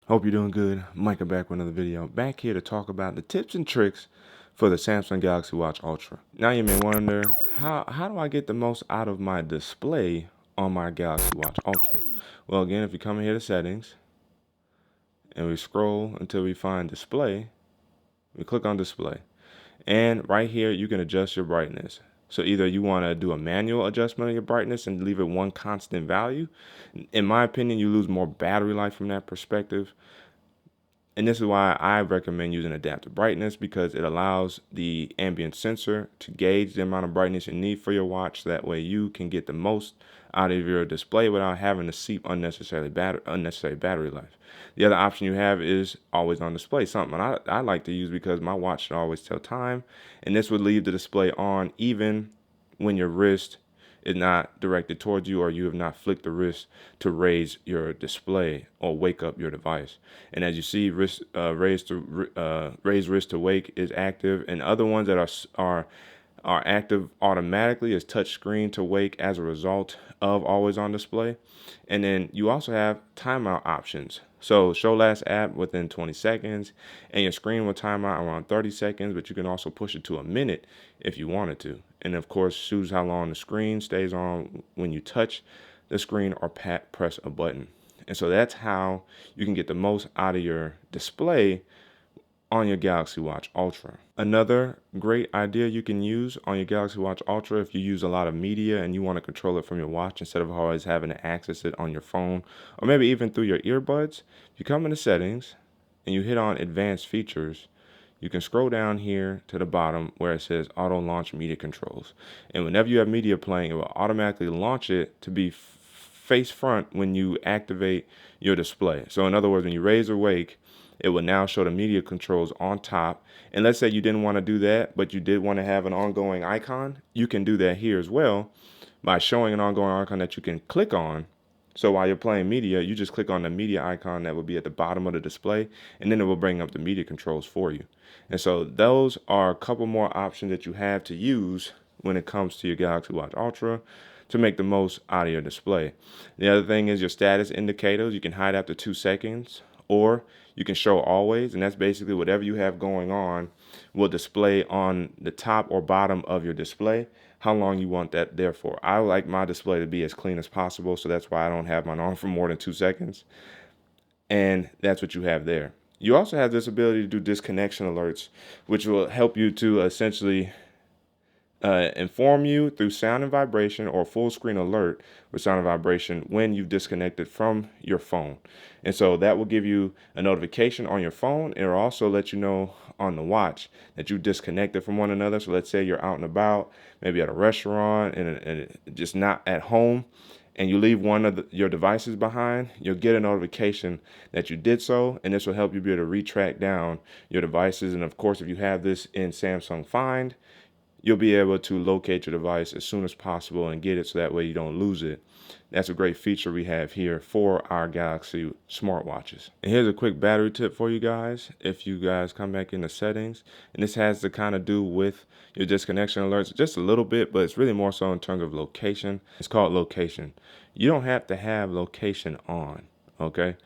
Hope you're doing good. Micah back with another video. Back here to talk about the tips and tricks for the Samsung Galaxy Watch Ultra. Now you may wonder, how do I get the most out of my display on my Galaxy Watch Ultra? Well, again, if you come in here to settings and we scroll until we find display, we click on display. And right here, you can adjust your brightness. So either you want to do a manual adjustment of your brightness and leave it one constant value. In my opinion, you lose more battery life from that perspective. And this is why I recommend using adaptive brightness, because it allows the ambient sensor to gauge the amount of brightness you need for your watch. That way you can get the most out of your display without having to seep unnecessary battery life. The other option you have is always on display, something I like to use because my watch should always tell time. And this would leave the display on even when your wrist is not directed towards you or you have not flicked the wrist to raise your display or wake up your device. And as you see, raise wrist to wake is active, and other ones that are active automatically is touch screen to wake as a result of always on display. And then you also have timeout options. So show last app within 20 seconds, and your screen will time out around 30 seconds, but you can also push it to a minute if you wanted to. And of course, choose how long the screen stays on when you touch the screen or press a button. And so that's how you can get the most out of your display on your Galaxy Watch Ultra. Another great idea you can use on your Galaxy Watch Ultra, if you use a lot of media and you want to control it from your watch instead of always having to access it on your phone or maybe even through your earbuds, if you come into settings and you hit on advanced features, you can scroll down here to the bottom where it says auto launch media controls. And whenever you have media playing, it will automatically launch it to be face front when you activate your display. So in other words, when you raise or wake, it will now show the media controls on top. And let's say you didn't want to do that, but you did want to have an ongoing icon. You can do that here as well by showing an ongoing icon that you can click on. So while you're playing media, you just click on the media icon that will be at the bottom of the display, and then it will bring up the media controls for you. And so those are a couple more options that you have to use when it comes to your Galaxy Watch Ultra to make the most out of your display. The other thing is your status indicators. You can hide after 2 seconds, or you can show always, and that's basically whatever you have going on will display on the top or bottom of your display how long you want that there for. I like my display to be as clean as possible, so that's why I don't have mine on for more than 2 seconds. And that's what you have there. You also have this ability to do disconnection alerts, which will help you to essentially inform you through sound and vibration, or full screen alert with sound and vibration when you've disconnected from your phone. And so that will give you a notification on your phone. It will also let you know on the watch that you disconnected from one another. So let's say you're out and about, maybe at a restaurant and just not at home, and you leave one of your devices behind, you'll get a notification that you did so, and this will help you be able to retrack down your devices. And of course, if you have this in Samsung Find, you'll be able to locate your device as soon as possible and get it, so that way you don't lose it. That's a great feature we have here for our Galaxy smartwatches. And here's a quick battery tip for you guys. If you guys come back into settings, and this has to kind of do with your disconnection alerts just a little bit, but it's really more so in terms of location. It's called location. You don't have to have location on, okay?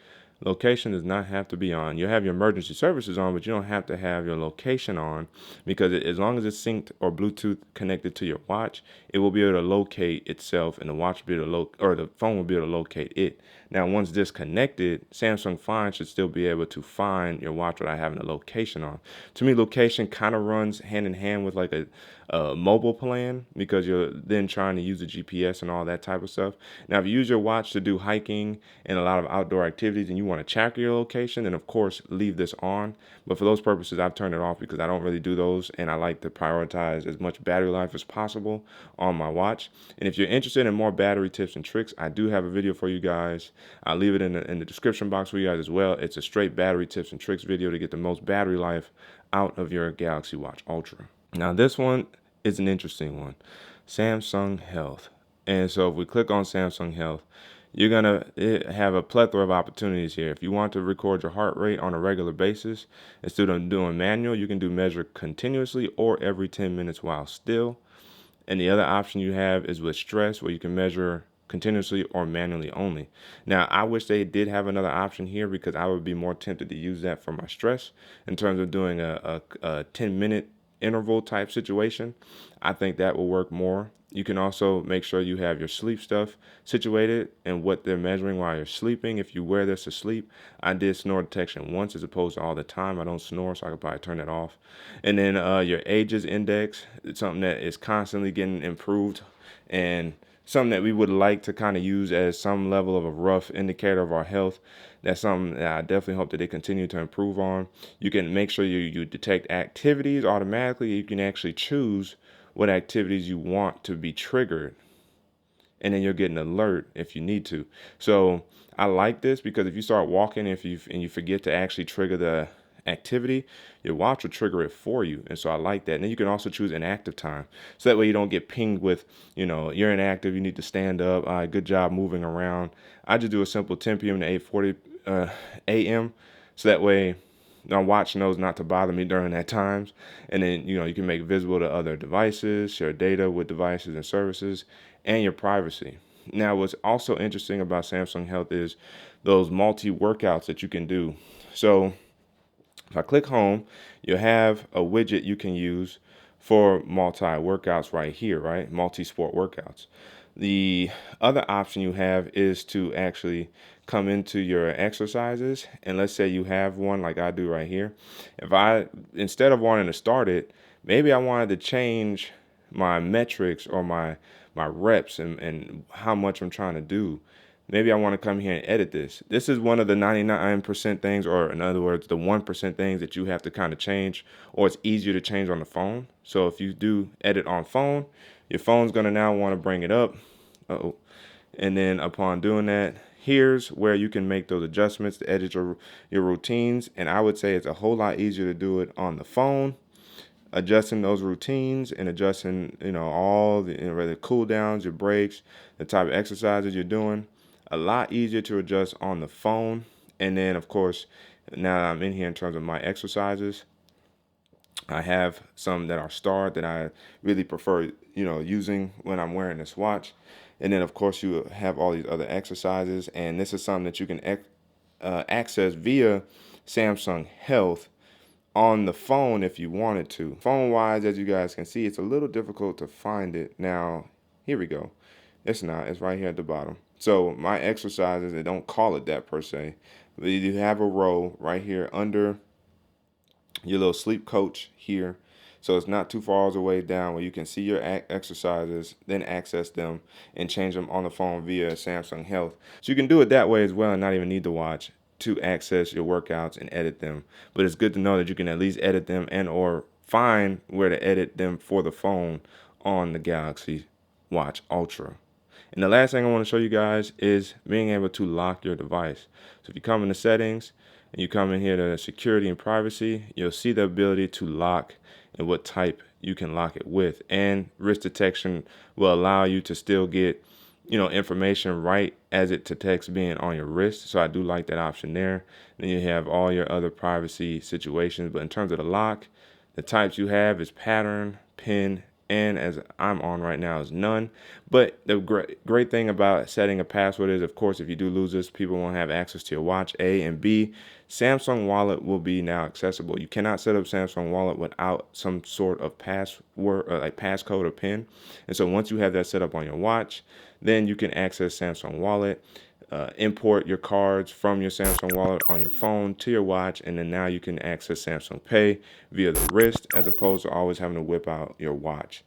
Location does not have to be on. You have your emergency services on, but you don't have to have your location on, because as long as it's synced or Bluetooth connected to your watch, it will be able to locate itself, and the watch will be able to or the phone will be able to locate it. Now, once disconnected, Samsung Find should still be able to find your watch without having a location on. To me, location kind of runs hand in hand with like a mobile plan, because you're then trying to use the GPS and all that type of stuff. Now, if you use your watch to do hiking and a lot of outdoor activities and you want to track your location, then of course leave this on. But for those purposes, I've turned it off because I don't really do those, and I like to prioritize as much battery life as possible on my watch. And if you're interested in more battery tips and tricks, I do have a video for you guys. I'll leave it in the description box for you guys as well. It's a straight battery tips and tricks video to get the most battery life out of your Galaxy Watch Ultra. Now, this one is an interesting one. Samsung Health. And so if we click on Samsung Health, you're going to have a plethora of opportunities here. If you want to record your heart rate on a regular basis, instead of doing manual, you can do measure continuously or every 10 minutes while still. And the other option you have is with stress, where you can measure continuously or manually only. Now, I wish they did have another option here because I would be more tempted to use that for my stress in terms of doing a 10-minute interval type situation. I think that will work more. You can also make sure you have your sleep stuff situated and what they're measuring while you're sleeping. If you wear this to sleep, I did snore detection once as opposed to all the time. I don't snore, so I could probably turn that off. And then your ages index, it's something that is constantly getting improved and something that we would like to kind of use as some level of a rough indicator of our health. That's something that I definitely hope that they continue to improve on. You can make sure you detect activities automatically. You can actually choose what activities you want to be triggered, and then you'll get an alert if you need to. So I like this because if you start walking, and you forget to actually trigger the activity, your watch will trigger it for you. And so I like that. And then you can also choose inactive time. So that way you don't get pinged with, you're inactive, you need to stand up. All right, good job moving around. I just do a simple 10 p.m. to 8:40 a.m. So that way my watch knows not to bother me during that times. And then, you can make visible to other devices, share data with devices and services, and your privacy. Now, what's also interesting about Samsung Health is those multi-workouts that you can do. So if I click home, you'll have a widget you can use for multi-workouts right here, right? Multi-sport workouts. The other option you have is to actually come into your exercises. And let's say you have one like I do right here. Instead of wanting to start it, maybe I wanted to change my metrics or my reps and how much I'm trying to do. Maybe I want to come here and edit this. This is one of the 99% things, or in other words, the 1% things that you have to kind of change, or it's easier to change on the phone. So if you do edit on phone, your phone's going to now want to bring it up. Uh-oh. And then upon doing that, here's where you can make those adjustments to edit your routines. And I would say it's a whole lot easier to do it on the phone, adjusting those routines and adjusting, all the cool downs, your breaks, the type of exercises you're doing. A lot easier to adjust on the phone. And then, of course, now that I'm in here in terms of my exercises, I have some that are starred that I really prefer, using when I'm wearing this watch. And then, of course, you have all these other exercises. And this is something that you can access via Samsung Health on the phone if you wanted to. Phone-wise, as you guys can see, it's a little difficult to find it. Now, here we go. It's not. It's right here at the bottom. So my exercises, they don't call it that per se. But you have a row right here under your little sleep coach here. So it's not too far away down where you can see your exercises, then access them and change them on the phone via Samsung Health. So you can do it that way as well and not even need to watch to access your workouts and edit them. But it's good to know that you can at least edit them and or find where to edit them for the phone on the Galaxy Watch Ultra. And the last thing I want to show you guys is being able to lock your device. So if you come into settings and you come in here to security and privacy, you'll see the ability to lock and what type you can lock it with. And wrist detection will allow you to still get, information right as it detects being on your wrist. So I do like that option there. Then you have all your other privacy situations. But in terms of the lock, the types you have is pattern, pin, and as I'm on right now is none. But the great thing about setting a password is, of course, if you do lose this, people won't have access to your watch, A, and B, Samsung Wallet will be now accessible. You cannot set up Samsung Wallet without some sort of password, like passcode or PIN. And so once you have that set up on your watch, then you can access Samsung Wallet, import your cards from your Samsung Wallet on your phone to your watch, and then now you can access Samsung Pay via the wrist as opposed to always having to whip out your watch.